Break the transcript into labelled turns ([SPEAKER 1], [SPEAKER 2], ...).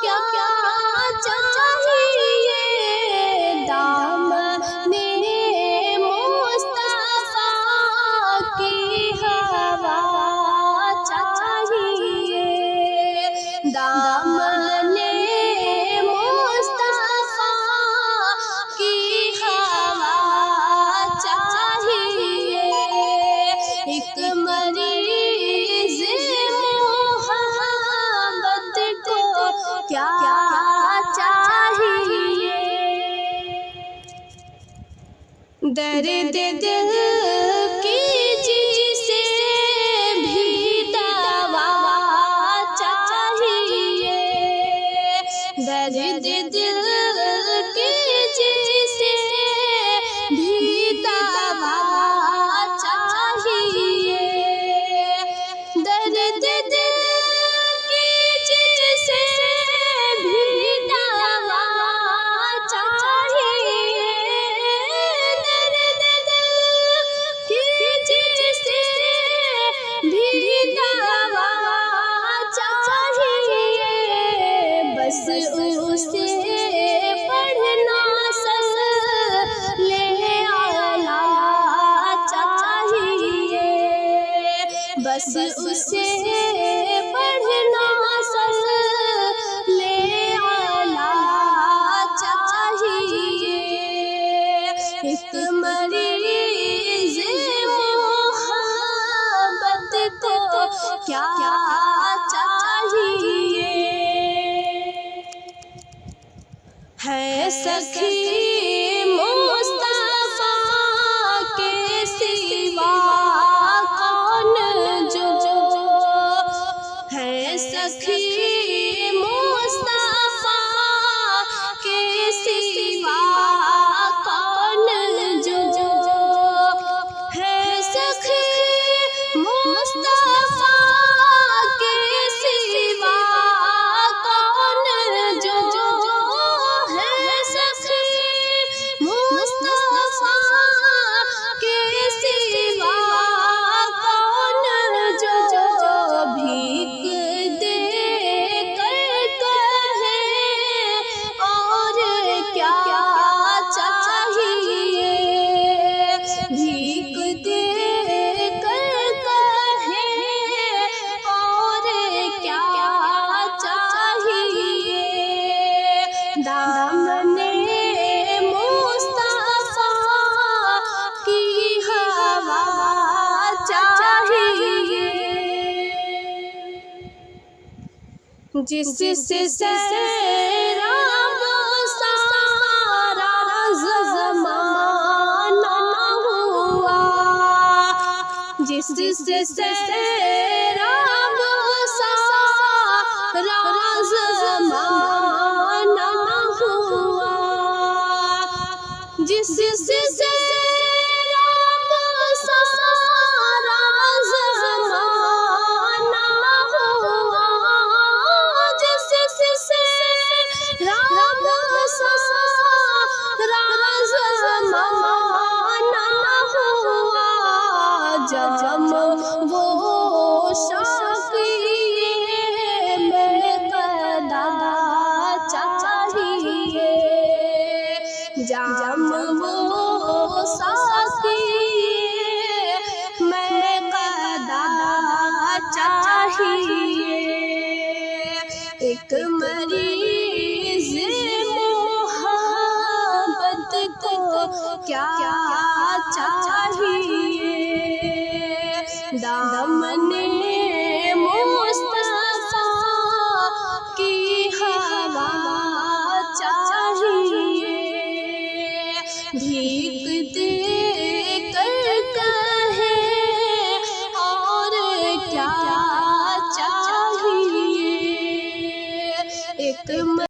[SPEAKER 1] क्या चाहिए, दामने मुस्तफा की हवा चाहिए, दामने मुस्तफा की हवा चाहिए। एक मरीज़ मोहब्बत को क्या चाहिए, दर्द दिल की जिसे भी दवा चाहिए, दर्द दिल की जिसे भी दवा चाहिए, दर्द दिल की जिसे भी दवा चाहिए, दर्द दिल की जिसे भी दवा चाहिए। बस उसे पढ़ना ले आला चाहिए, बस उसे पढ़ना ले आला चाहिए। एक मरीज़ मोहब्बत को क्या चाहिए, है सखी मुस्तफा के सिवा कौन जो, है सखी मुस्तफा के सिवा कौन जो, है सखी मुस्तफा के सिवा कौन जो, है सखी मुस्तफा के सिवा कौन जो, भीख दे कर कहे और क्या चाहिए, भीख दे कर कहे और क्या चाहिए, दामने मुस्तफा की हवा चाहिए, जिससे सैराब सारा ज़माना हुआ, जिससे सैराब सारा ज़माना हुआ, जिससे सैराब सारा ज़माना हुआ, जिससे सैराब सारा ज़माना हुआ, जब वो शाफ़ी में कदा चाहिए, जब वो शाफ़ी में कदा चाहिए। एक मरीज़ मोहब्बत को क्या चाहिए, दामने मुस्तफा की हवा चाहिए, भीख दे